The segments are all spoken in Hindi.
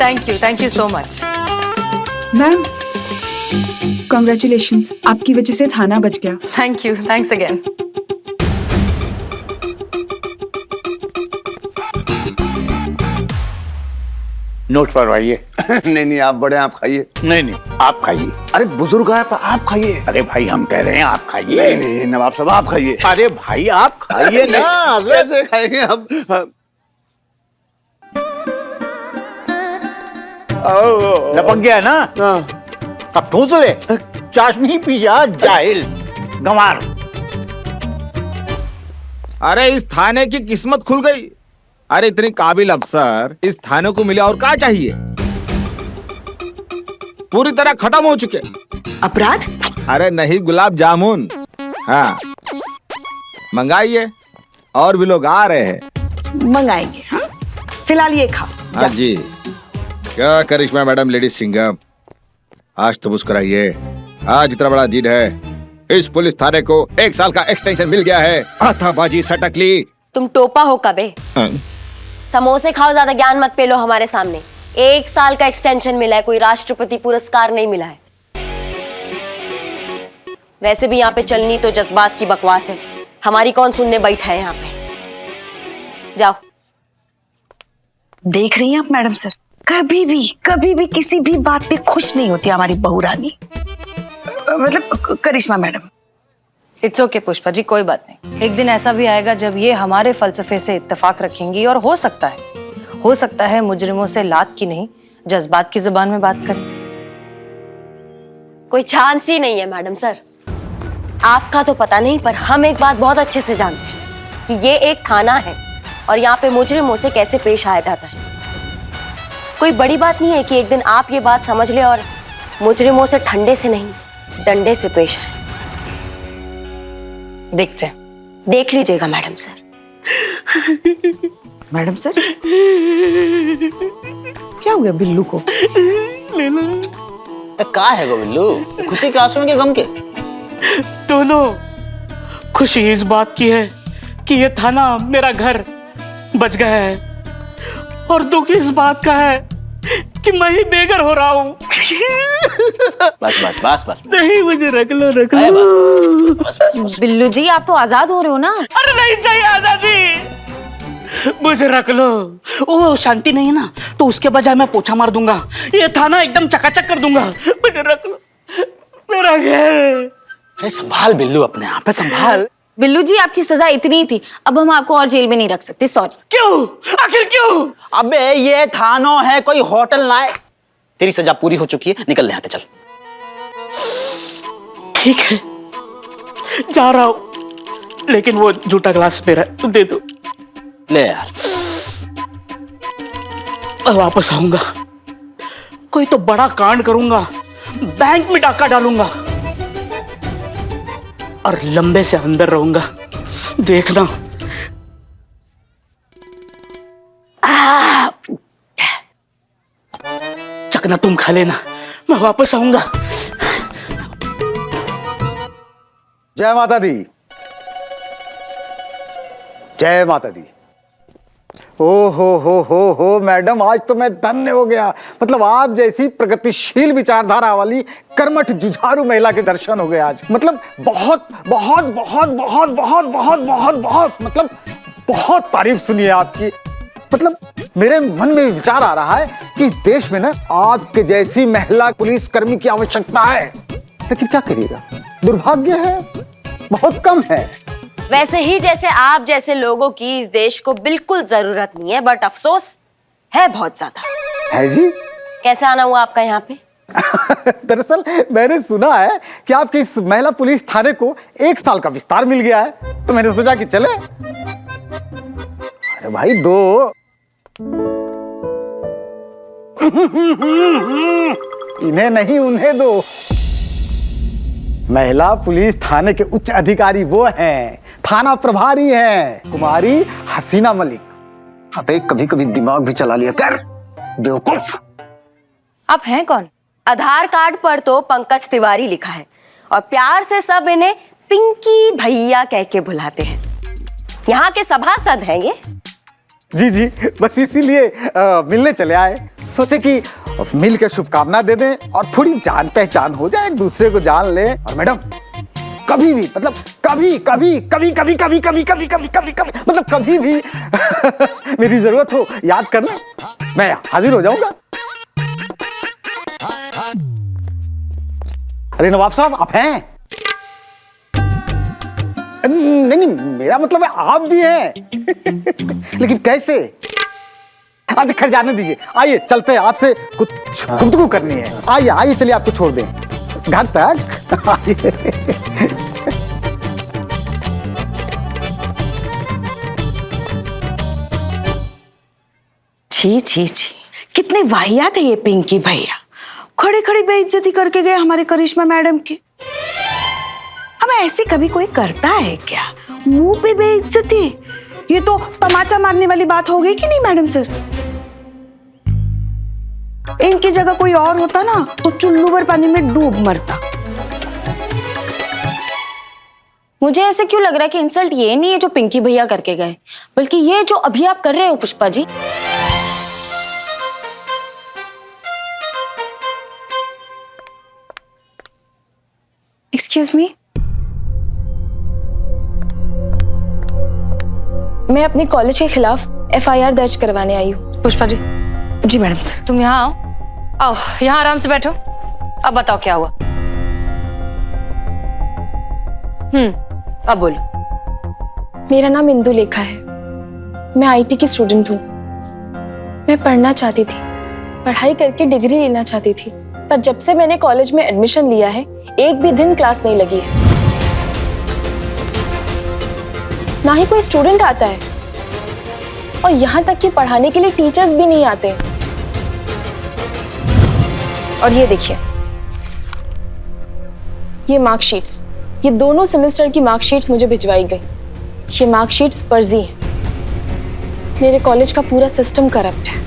Thank you so much. Ma'am congratulations, आपकी वजह से थाना बच गया। Thank you, thanks again. Note फरमाइए। नहीं नहीं आप बड़े, आप खाइए। नहीं आप खाइए। अरे बुजुर्ग है आप खाइए। अरे भाई हम कह रहे हैं आप खाइए। नहीं नहीं नवाब साहब आप खाइए। अरे भाई आप खाइए ना। कैसे खाएंगे हम? लपक गया ना? अब ठूस ले। चाशनी पी जा जाहिल गंवार। अरे इस थाने की किस्मत खुल गई। अरे इतनी काबिल अफसर इस थाने को मिले और क्या चाहिए? पूरी तरह खत्म हो चुके। अपराध? अरे नहीं गुलाब जामुन। हाँ मंगाइए, और भी लोग आ रहे हैं। मंगाएंगे। हाँ फिलहाल ये खाओ। हाँ जी। क्या करिश्मा मैडम लेडीज सिंघम, आज तो मुस्कुराइए। आज इतना बड़ा दिन है, इस पुलिस थाने को 1 साल का एक्सटेंशन मिल गया है। हाथाबाजी सटकली। तुम टोपा हो कबे? समोसे खाओ, ज्यादा ज्ञान मत पेलो हमारे सामने। 1 साल का एक्सटेंशन मिला है, कोई राष्ट्रपति पुरस्कार नहीं मिला है। वैसे भी यहाँ पे चलनी तो जज्बात की बकवास है, हमारी कौन सुनने बैठा है यहाँ पे। जाओ। देख रही हैं आप मैडम सर, कभी भी किसी भी बात पे खुश नहीं होती हमारी बहू रानी, मतलब करिश्मा madam. It's okay Pushpa ji, कोई बात नहीं। एक दिन ऐसा भी आएगा जब ये हमारे फलसफे से इत्तेफाक रखेंगी, और हो सकता है मुजरिमों से लात की नहीं जज्बात की जुबान में बात करें। कोई चांस ही नहीं है मैडम सर। आपका तो पता नहीं, पर हम एक बात बहुत अच्छे से जानते हैं कि ये एक थाना है और यहाँ पे मुजरिमों से कैसे पेश आया जाता है। कोई बड़ी बात नहीं है कि एक दिन आप ये बात समझ ले और मुजरिमों से ठंडे से नहीं डंडे से पेश आए। देखते हैं। देख लीजिएगा मैडम सर। मैडम सर क्या हो गया बिल्लू को? का है गो बिल्लू, खुशी के आंसू के गम के? दोनों। खुशी इस बात की है कि ये थाना मेरा घर बच गया है, और दुख इस बात का है कि मैं ही बेघर हो रहा हूँ। बस बस बस बस नहीं, मुझे रख लो। बस। बिल्लू जी आप तो आजाद हो रहे हो ना? अरे नहीं चाहिए आजादी, मुझे रख लो। ओ शांति नहीं है ना, तो उसके बजाय मैं पोछा मार दूंगा, ये थाना एकदम चकाचक कर दूंगा। मुझे रख लो, मेरा घर। अरे संभाल बिल्लू, अपने आप पे संभाल। बिल्लू जी आपकी सजा इतनी ही थी, अब हम आपको और जेल में नहीं रख सकते, सॉरी। क्यों? आखिर क्यों? अबे ये थानो है, कोई होटल ना है। तेरी सजा पूरी हो चुकी है, निकल यहाँ से, चल। ठीक है जा रहा हूं, लेकिन वो जूठा ग्लास मेरा दे दो। ले यार। वापस आऊंगा, कोई तो बड़ा कांड करूंगा, बैंक में डाका डालूंगा और लंबे से अंदर रहूंगा, देखना। चकना तुम खा लेना, मैं वापस आऊंगा। जय माता दी, जय माता दी। ओ हो मैडम, आज तो मैं धन्य हो गया। मतलब आप जैसी प्रगतिशील विचारधारा वाली कर्मठ जुझारू महिला के दर्शन हो गए आज। मतलब बहुत बहुत बहुत बहुत बहुत बहुत बहुत बहुत मतलब बहुत तारीफ सुनी है आपकी। मतलब मेरे मन में विचार आ रहा है कि इस देश में ना आपके जैसी महिला पुलिसकर्मी की आवश्यकता है, लेकिन क्या करिएगा, दुर्भाग्य है, बहुत कम है। वैसे ही जैसे आप जैसे लोगों की इस देश को बिल्कुल जरूरत नहीं है, बट अफसोस है बहुत ज्यादा। है जी? कैसे आना हुआ आपका यहाँ पे? दरअसल मैंने सुना है कि आपके इस महिला पुलिस थाने को 1 साल का विस्तार मिल गया है, तो मैंने सोचा कि चले। अरे भाई दो। इन्हें नहीं उन्हें दो। महिला पुलिस थाने के उच्च अधिकारी वो हैं, थाना प्रभारी हैं, कुमारी हसीना मलिक। अबे कभी कभी दिमाग भी चला लिया कर, बेवकूफ। आप हैं कौन? आधार कार्ड पर तो पंकज तिवारी लिखा है और प्यार से सब इन्हें पिंकी भैया कह के बुलाते हैं। यहाँ के सभासद हैं ये। जी जी, बस इसीलिए मिलने चले आए। सोचे कि मिल के शुभकामना दे दें और थोड़ी जान पहचान हो जाए, एक दूसरे को जान ले। और मैडम कभी भी मतलब कभी कभी कभी कभी कभी कभी कभी कभी कभी कभी मतलब कभी भी मेरी जरूरत हो याद करना, मैं हाजिर हो जाऊंगा। अरे नवाब साहब आप हैं? नहीं नहीं मेरा मतलब है आप भी हैं लेकिन कैसे? आज खैर जाने दीजिए, आइए चलते हैं, आपसे कुछ गुफ्तगू करनी है। आइए आइए चलिए आपको छोड़ दें घर तक। आइए। छी छी छी, कितने वाहियात है ये पिंकी भैया, खड़े खड़े बेइज्जती करके गए हमारे करिश्मा मैडम की। अब ऐसे कभी कोई करता है क्या? मुंह पे बेइज्जती, ये तो तमाचा मारने वाली बात हो गई कि नहीं मैडम सर? इनकी जगह कोई और होता ना तो चुल्लू भर पानी में डूब मरता। मुझे ऐसे क्यों लग रहा है कि इंसल्ट ये नहीं है जो पिंकी भैया करके गए, बल्कि ये जो अभी आप कर रहे हो पुष्पा जी। एक्सक्यूज मी, मैं अपने कॉलेज के खिलाफ FIR दर्ज करवाने आई हूँ। पुष्पा जी, जी मैडम सर। तुम यहाँ आओ, आओ यहाँ आराम से बैठो। अब बताओ क्या हुआ? अब बोलो। मेरा नाम इंदु लेखा है, मैं IT की स्टूडेंट हूँ। मैं पढ़ना चाहती थी, पढ़ाई करके डिग्री लेना चाहती थी, पर जब से मैंने कॉलेज में एडमिशन लिया है एक भी दिन क्लास नहीं लगी है, ना ही कोई स्टूडेंट आता है, और यहाँ तक कि पढ़ाने के लिए टीचर्स भी नहीं आते। और ये देखिए, ये मार्कशीट्स, ये दोनों सेमेस्टर की मार्कशीट्स मुझे भिजवाई गई। ये मार्कशीट्स फर्जी हैं। मेरे कॉलेज का पूरा सिस्टम करप्ट है।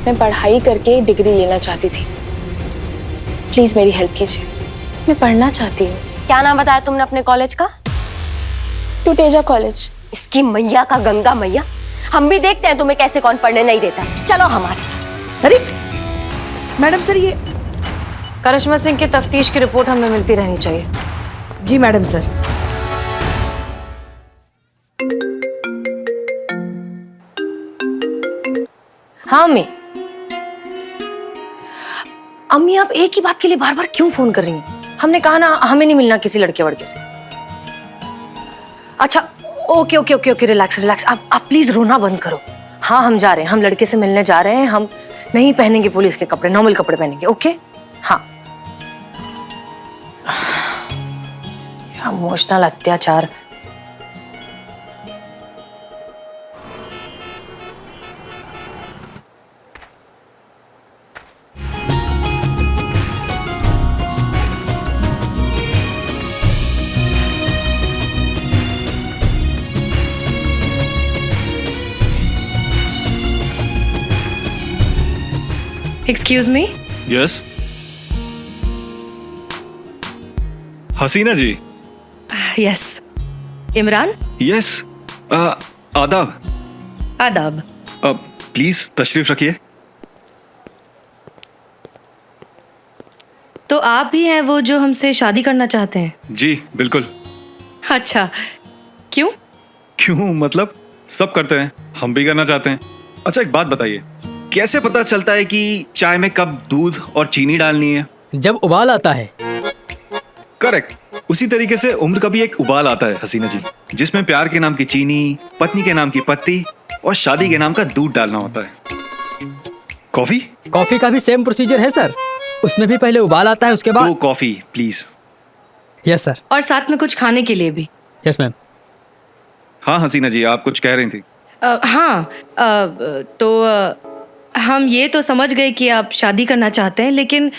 मैं पढ़ाई करके डिग्री लेना चाहती थी, प्लीज मेरी हेल्प कीजिए, मैं पढ़ना चाहती हूँ। क्या नाम बताया तुमने अपने कॉलेज का? टुटेजा कॉलेज। इसकी मैया का गंगा मैया, हम भी देखते हैं तुम्हें कैसे कौन पढ़ने नहीं देता। चलो हमारे साथ। अरे मैडम सर, ये करिश्मा सिंह की तफ्तीश की रिपोर्ट हमें मिलती रहनी चाहिए। जी मैडम सर। हाँ अम्मी, अम्मी आप एक ही बात के लिए बार बार क्यों फोन कर रही हैं? हमने कहा ना हमें नहीं मिलना किसी लड़के वड़के से। अच्छा okay okay okay okay, relax relax. आप प्लीज रोना बंद करो। हाँ हम जा रहे हैं, हम लड़के से मिलने जा रहे हैं। हम नहीं पहनेंगे पुलिस के कपड़े, नॉर्मल कपड़े पहनेंगे। ओके हाँ। इमोशनल अत्याचार। Excuse me. यस हसीना जी। यस इमरान। यस आदाब। आदाब। प्लीज तशरीफ रखिए। तो आप ही हैं वो जो हमसे शादी करना चाहते हैं? जी बिल्कुल। अच्छा क्यों? क्यों मतलब सब करते हैं, हम भी करना चाहते हैं। अच्छा एक बात बताइए, कैसे पता चलता है कि चाय में कब दूध और चीनी डालनी है? जब उबाल आता है। करेक्ट। उसी तरीके से उम्र का भी एक उबाल आता है हसीना जी, जिसमें प्यार के नाम की चीनी, पत्नी के नाम की पत्ती और शादी के नाम का दूध डालना होता है। कॉफी? कॉफी का भी सेम प्रोसीजर है सर, उसमें भी पहले उबाल आता है, उसके बाद। 2 कॉफी प्लीज। Yes sir. और साथ में कुछ खाने के लिए भी। Yes ma'am. हाँ हसीना जी आप कुछ कह रही थी। हम ये तो समझ गए कि आप शादी करना चाहते हैं, लेकिन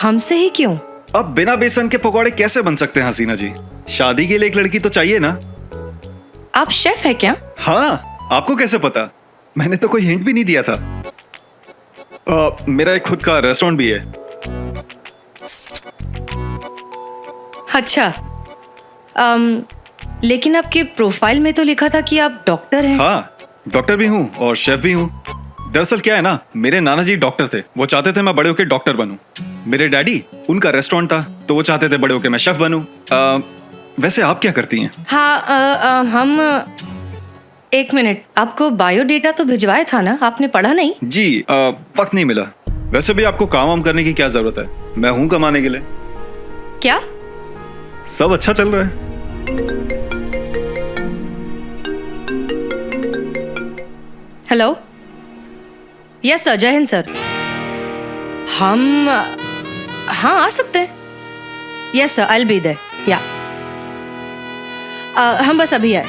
हमसे ही क्यों? अब बिना बेसन के पकौड़े कैसे बन सकते हैं हसीना जी? शादी के लिए एक लड़की तो चाहिए ना। आप शेफ है क्या? हाँ, आपको कैसे पता? मैंने तो कोई हिंट भी नहीं दिया था। मेरा एक खुद का रेस्टोरेंट भी है। अच्छा लेकिन आपके प्रोफाइल में तो लिखा था कि आप डॉक्टर हैं। हाँ, डॉक्टर भी हूँ और शेफ भी हूँ। दरअसल क्या है ना, मेरे नाना जी डॉक्टर थे, वो चाहते थे मैं बड़े होके डॉक्टर बनूं। मेरे डैडी, उनका रेस्टोरेंट था, तो वो चाहते थे बड़े होके मैं शेफ बनूं। वैसे आप क्या करती हैं? हाँ, हम एक मिनट, आपको बायोडेटा तो भिजवाया था ना, आपने पढ़ा नहीं? जी, वक्त नहीं मिला। वैसे भी आपको काम वाम करने की क्या जरूरत है, मैं हूं कमाने के लिए। क्या? सब अच्छा चल रहा है। हेलो, यस सर, जय हिंद सर। हम हाँ आ सकते हैं। Yes sir, I will be there. या हम बस अभी आए।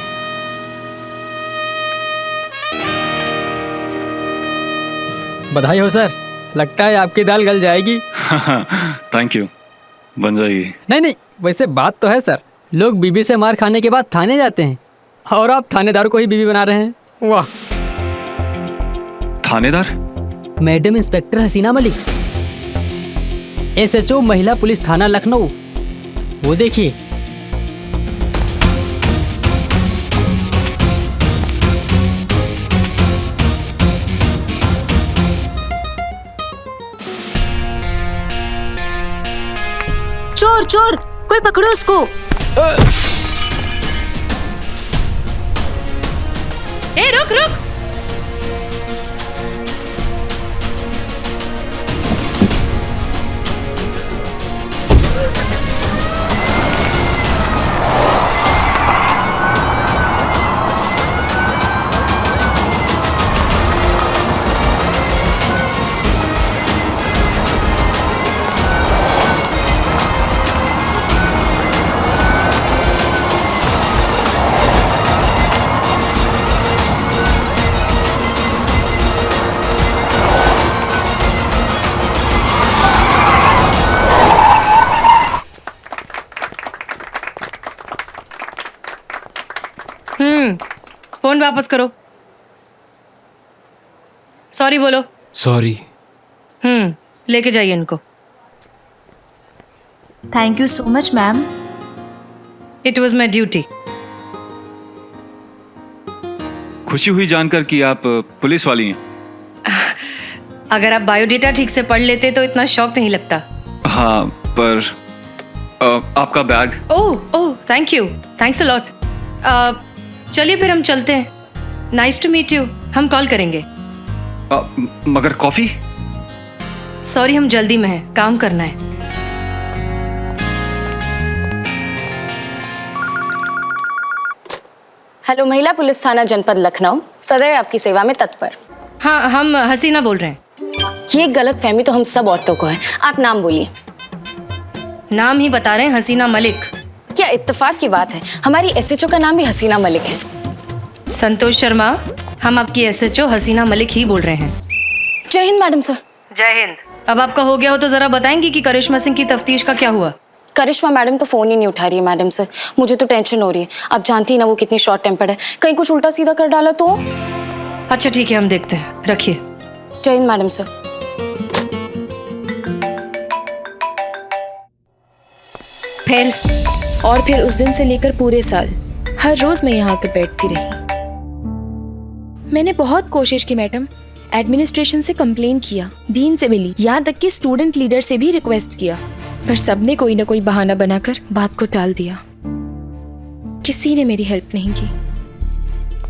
बधाई हो सर, लगता है आपकी दाल गल जाएगी। थैंक यू, बन जाएगी। नहीं, वैसे बात तो है सर, लोग बीबी से मार खाने के बाद थाने जाते हैं और आप थानेदार को ही बीबी बना रहे हैं। वाह। थानेदार? मैडम इंस्पेक्टर हसीना मलिक, SHO महिला पुलिस थाना लखनऊ। वो देखिए। चोर चोर, कोई पकड़ो उसको। ए रुक रुक। फोन वापस करो। सॉरी बोलो। सॉरी। लेके जाइए इनको। Thank you so much ma'am. It was my duty. खुशी हुई जानकर कि आप पुलिस वाली हैं। अगर आप बायोडेटा ठीक से पढ़ लेते तो इतना शौक नहीं लगता। हाँ, पर आपका bag. Oh thank you, thanks a lot. चलिए फिर हम चलते हैं। Nice to meet you. हम कॉल करेंगे। मगर कॉफी? सॉरी, हम जल्दी में हैं, काम करना है। हेलो, महिला पुलिस थाना जनपद लखनऊ, सदैव आपकी सेवा में तत्पर। हाँ, हम हसीना बोल रहे हैं। ये गलत फहमी तो हम सब औरतों को है। आप नाम बोलिए। नाम ही बता रहे हैं, हसीना मलिक। क्या इत्तेफाक की बात है, हमारी SHO का नाम भी हसीना मलिक है। संतोष शर्मा, हम आपकी SHO हसीना मलिक ही बोल रहे हैं। जय हिंद मैडम सर। जय हिंद। अब आपका हो गया हो तो जरा बताएंगी कि करिश्मा सिंह की तफ्तीश का क्या हुआ? करिश्मा मैडम तो फोन ही नहीं उठा रही है मैडम सर। मुझे तो टेंशन हो रही है। आप जानती है ना वो कितनी शॉर्ट टेम्पर्ड है, कहीं कुछ उल्टा सीधा कर डाला तो। अच्छा ठीक है, हम देखते हैं, रखिए। जय हिंद मैडम सर। फिर उस दिन से लेकर पूरे साल हर रोज मैं यहाँ आकर बैठती रही। मैंने बहुत कोशिश की मैडम, एडमिनिस्ट्रेशन से कंप्लेन किया, डीन से मिली, यहाँ तक कि स्टूडेंट लीडर से भी रिक्वेस्ट किया, पर सबने कोई ना कोई बहाना बनाकर बात को टाल दिया। किसी ने मेरी हेल्प नहीं की।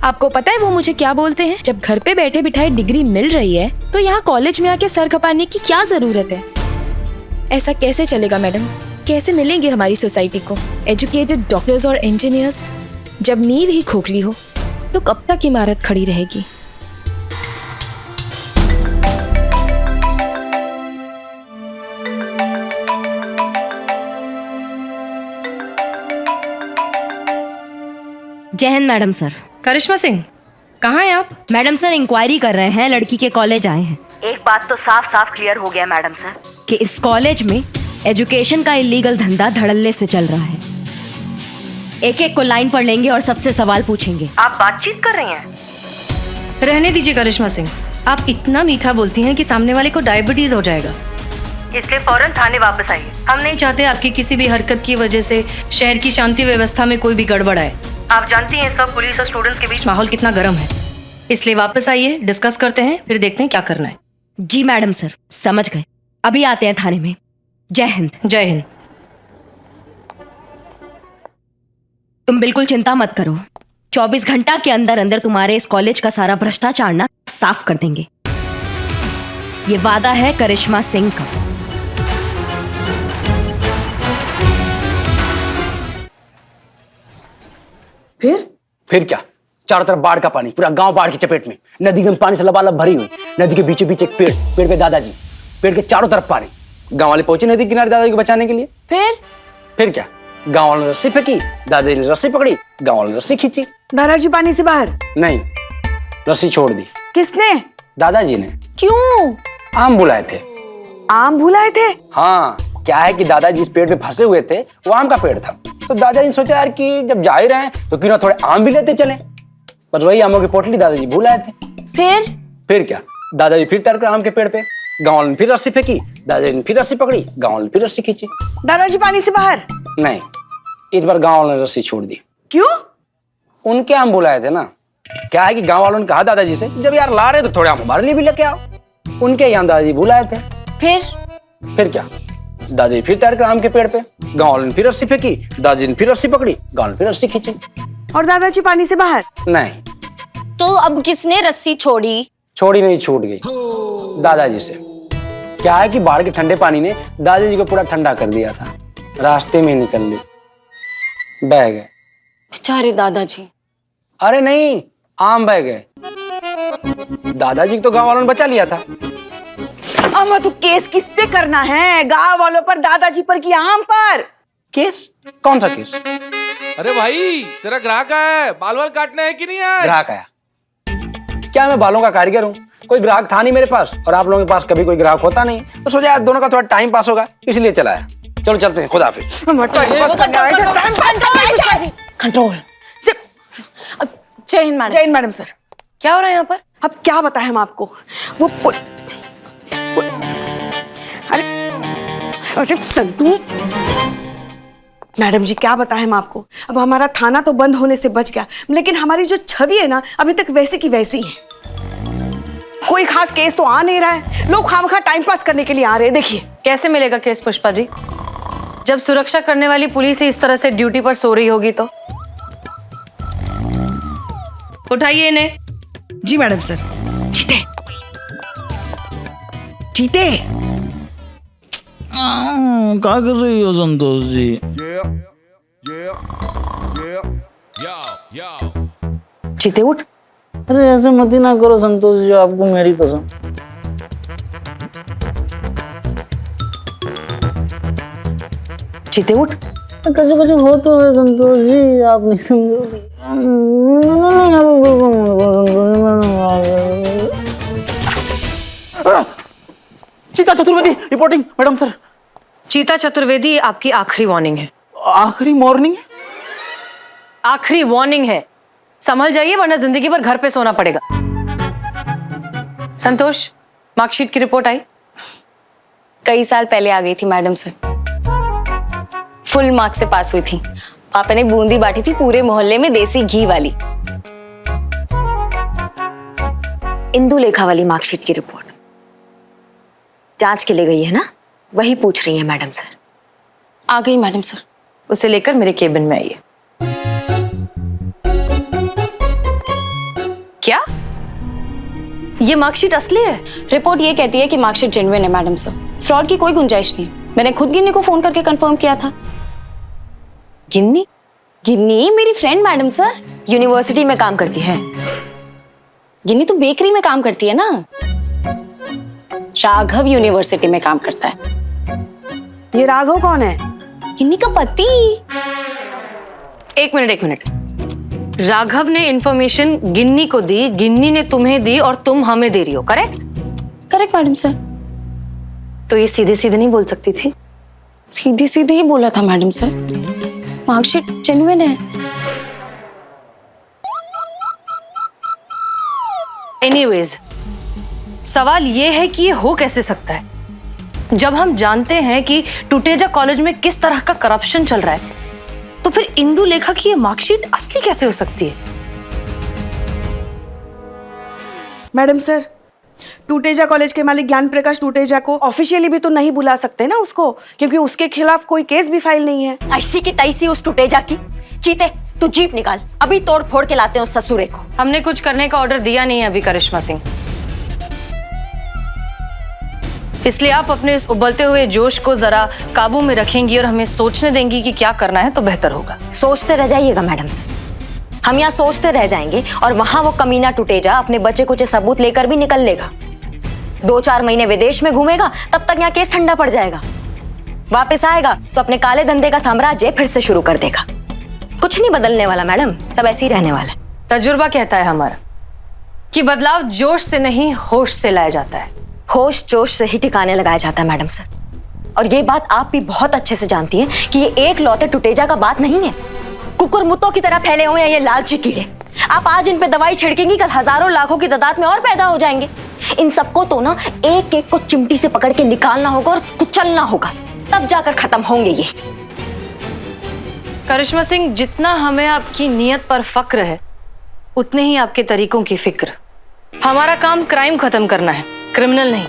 आपको पता है वो मुझे क्या बोलते हैं? जब घर पे बैठे बिठाए डिग्री मिल रही है तो यहाँ कॉलेज में आके सर खपाने की क्या जरूरत है? ऐसा कैसे चलेगा मैडम? कैसे मिलेंगे हमारी सोसाइटी को एजुकेटेड डॉक्टर्स और इंजीनियर्स? जब नींव ही खोखली हो तो कब तक इमारत खड़ी रहेगी? जय हिंद मैडम सर। करिश्मा सिंह, कहाँ हैं आप? मैडम सर इंक्वायरी कर रहे हैं, लड़की के कॉलेज आए हैं। एक बात तो साफ साफ क्लियर हो गया मैडम सर कि इस कॉलेज में एजुकेशन का इलीगल धंधा धड़ल्ले से चल रहा है। एक एक को लाइन पर लेंगे और सबसे सवाल पूछेंगे। आप बातचीत कर रही हैं? रहने दीजिए करिश्मा सिंह, आप इतना मीठा बोलती हैं कि सामने वाले को डायबिटीज हो जाएगा, इसलिए फौरन थाने वापस आइए। हम नहीं चाहते आपकी किसी भी हरकत की वजह से शहर की शांति व्यवस्था में कोई भी गड़बड़ आए। आप जानती हैं सब पुलिस और स्टूडेंट्स के बीच माहौल कितना गर्म है, इसलिए वापस आइए, डिस्कस करते हैं, फिर देखते हैं क्या करना है। जी मैडम सर, समझ गए। अभी आते हैं थाने में। जय हिंद। जय हिंद। तुम बिल्कुल चिंता मत करो, 24 घंटा के अंदर अंदर तुम्हारे इस कॉलेज का सारा भ्रष्टाचार ना साफ कर देंगे। ये वादा है करिश्मा सिंह का। फिर क्या, चारों तरफ बाढ़ का पानी, पूरा गांव बाढ़ की चपेट में, नदी एकदम पानी से लबालब भरी हुई। नदी के बीचों बीच एक पेड़, पेड़ पे दादाजी, पेड़ के चारों तरफ पानी। गांव वाले पहुंचे नदी किनारे दादाजी को बचाने के लिए। फिर क्या, गांव वालों ने रस्सी फेंकी, दादाजी ने रस्सी पकड़ी, गांव वालों ने रस्सी खींची। दादाजी पानी से बाहर? नहीं, रस्सी छोड़ दी। किसने? दादाजी ने। क्यों? आम बुलाए थे। आम बुलाए थे? हाँ, क्या है कि दादाजी इस पेड़ पे फंसे हुए थे, वो आम का पेड़ था। तो दादाजी ने सोचा यार कि जब जा ही रहे हैं तो क्यों ना थोड़े आम भी लेते चले। पर वही आमों की पोटली दादाजी भूल आए थे। फिर क्या, दादाजी फिर तैर कर आम के पेड़ पे, गांव वालों ने फिर रस्सी फेंकी, दादाजी ने फिर रस्सी पकड़ी, गांव वालों ने फिर रस्सी खींची। दादाजी पानी से बाहर? नहीं, इस बार गांव वालों ने रस्सी छोड़ दी। क्यों? उनके आम बुलाए थे ना। क्या है कि गांव वालों ने कहा दादाजी से जब यार ला रहे तो थोड़े आम हमारे लिए भी लेके आओ। उनके यहाँ दादाजी बुलाए थे। फिर क्या, दादाजी फिर तैर कर आम के पेड़ पे, गांव वालों ने फिर रस्सी फेंकी, दादाजी ने फिर रस्सी पकड़ी, गांव ने फिर रस्सी खींची। और दादाजी पानी से बाहर? नहीं। तो अब किसने रस्सी छोड़ी? छोड़ी नहीं, छूट गई दादाजी से। क्या है कि बाढ़ के ठंडे पानी ने दादाजी को पूरा ठंडा कर दिया था। रास्ते में निकल ली, बह गए। बेचारे दादाजी। अरे नहीं, आम बह गए। दादाजी को तो गांव वालों ने बचा लिया था। अम्मा तो केस किस पे करना है? गांव वालों पर, दादाजी पर कि आम पर? केस? कौन सा केस? अरे भाई, तेरा ग्राहक आया, बाल वाल काटने है कि नहीं आया? ग्राहक आया? क्या मैं बालों का कारीगर हूँ? कोई ग्राहक था नहीं मेरे पास, और आप लोगों के पास कभी कोई ग्राहक होता नहीं, तो सोचा यार दोनों का थोड़ा टाइम पास होगा, इसलिए चला आया। चलो चलते हैं, खुदा हाफिज। कंट्रोल। जय हिंद मैडम। जय हिंद मैडम सर। क्या हो रहा है यहाँ पर? अब क्या बताएं हम आपको? वो अरे संतू मैडम जी, क्या बताएं हम आपको? अब हमारा थाना तो बंद होने से बच गया, लेकिन हमारी जो छवि है ना, अभी तक वैसी की वैसी है। कोई खास केस तो आ नहीं रहा है, लोग खामखा टाइम पास करने के लिए आ रहे हैं। देखिए कैसे मिलेगा केस पुष्पा जी? जब सुरक्षा करने वाली पुलिस ही इस तरह से ड्यूटी पर सो रही होगी तो। उठाइए इन्हें। जी मैडम सर। जीते जीते क्या कर रही हो संतोष जी? जीते उठ। अरे ऐसे मत ही ना करो संतोष जी, आपको मेरी कसम। जीते उठ। कुछ कुछ हो तो है संतोष जी, आप नहीं समझोगे। चीता चतुर्वेदी रिपोर्टिंग मैडम सर। चीता चतुर्वेदी, आपकी आखिरी वार्निंग है। आखिरी मॉर्निंग? आखिरी वार्निंग है, संभल जाइए वरना जिंदगी भर घर पे सोना पड़ेगा। संतोष, मार्कशीट की रिपोर्ट आई? कई साल पहले आ गई थी मैडम सर। फुल मार्क्स से पास हुई थी। पापा ने बूंदी बांटी थी पूरे मोहल्ले में, देसी घी वाली। इंदु लेखा वाली मार्कशीट की रिपोर्ट जांच के लिए गई है ना, वही पूछ रही है मैडम सर। आ गई मैडम सर। उसे लेकर मेरे केबिन में आइए। क्या ये मार्कशीट असली है? रिपोर्ट ये कहती है कि मार्कशीट जेन्युइन है मैडम सर, फ्रॉड की कोई गुंजाइश नहीं। मैंने खुद गिन्नी को फोन करके कंफर्म किया था। गिन्नी? गिन्नी मेरी फ्रेंड मैडम सर, यूनिवर्सिटी में काम करती है। गिन्नी तो बेकरी में काम करती है ना। राघव यूनिवर्सिटी में काम करता है। ये राघव कौन है? गिन्नी का पति। एक मिनट। राघव ने इंफॉर्मेशन गिन्नी को दी, गिन्नी ने तुम्हें दी और तुम हमें दे रही हो, करेक्ट? Correct madam sir. तो ये सीधे सीधे नहीं बोल सकती थी? सीधे सीधे ही बोला था मैडम सर, मार्कशीट जेन्युइन है। एनीवेज, सवाल ये है कि ये हो कैसे सकता है जब हम जानते हैं कि टुटेजा कॉलेज में किस तरह का करप्शन चल रहा है, तो फिर इंदु लेखा की ये मार्कशीट असली कैसे हो सकती है? मैडम सर, टूटेजा कॉलेज के मालिक ज्ञान प्रकाश टूटेजा को ऑफिशियली भी तो नहीं बुला सकते ना उसको, क्योंकि उसके खिलाफ कोई केस भी फाइल नहीं है। ऐसी की तैसी उस टूटेजा की। चीते तू जीप निकाल, अभी तोड़ फोड़ के लाते हैं उस ससुरे को। हमने कुछ करने का ऑर्डर दिया नहीं है अभी करिश्मा सिंह, इसलिए आप अपने इस उबलते हुए जोश को जरा काबू में रखेंगी और हमें सोचने देंगी कि क्या करना है तो बेहतर होगा। सोचते रह जाइएगा मैडम सर, हम यहाँ सोचते रह जाएंगे और वहां वो कमीना टूटेजा अपने बच्चे कुछ सबूत लेकर भी निकल लेगा। 2-4 महीने विदेश में घूमेगा, तब तक यहाँ केस ठंडा पड़ जाएगा। वापस आएगा तो अपने काले धंधे का साम्राज्य फिर से शुरू कर देगा। कुछ नहीं बदलने वाला मैडम, सब ऐसे ही रहने वाला है। तजुर्बा कहता है हमारा कि बदलाव जोश से नहीं होश से लाया जाता है। होश जोश से ही ठिकाने लगाया जाता है मैडम सर, और ये बात आप भी बहुत अच्छे से जानती हैं कि ये एक लौते टूटेजा का बात नहीं है। कुकुर मुत्तों की तरह फैले हुए हैं ये लालची कीड़े। आप आज इन पे दवाई छिड़केंगी, कल हजारों लाखों की तादाद में और पैदा हो जाएंगे। इन सबको तो ना एक एक को चिमटी से पकड़ के निकालना होगा और कुचलना होगा, तब जाकर खत्म होंगे ये। करिश्मा सिंह, जितना हमें आपकी नीयत पर फक्र है उतने ही आपके तरीकों की फिक्र। हमारा काम क्राइम खत्म करना है, क्रिमिनल नहीं।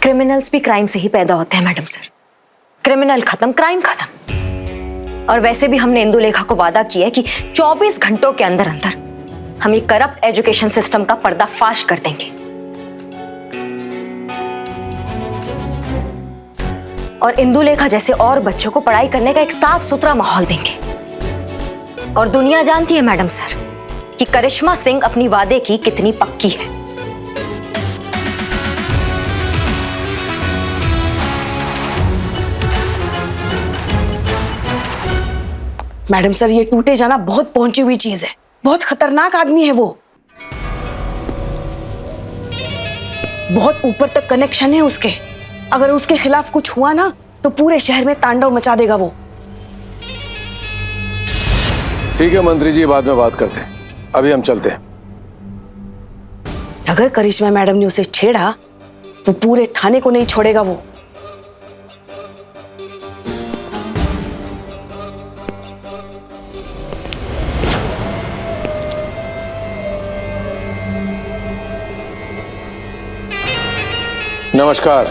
क्रिमिनल्स भी क्राइम से ही पैदा होते हैं मैडम सर। क्रिमिनल खत्म, क्राइम खत्म। और वैसे भी हमने इंदुलेखा को वादा किया है कि 24 घंटों के अंदर अंदर हम ये करप्ट एजुकेशन सिस्टम का पर्दाफाश कर देंगे और इंदुलेखा जैसे और बच्चों को पढ़ाई करने का एक साफ सुथरा माहौल देंगे। और दुनिया जानती है मैडम सर कि करिश्मा सिंह अपनी वादे की कितनी पक्की है। मैडम सर, ये टूटेजा ना बहुत पहुंची हुई चीज है, बहुत खतरनाक आदमी है वो। बहुत ऊपर तक कनेक्शन है उसके। अगर उसके खिलाफ कुछ हुआ ना तो पूरे शहर में तांडव मचा देगा वो। ठीक है मंत्री जी, बाद में बात करते हैं, अभी हम चलते हैं। अगर करिश्मा मैडम ने उसे छेड़ा तो पूरे थाने को नहीं छोड़ेगा वो। नमस्कार।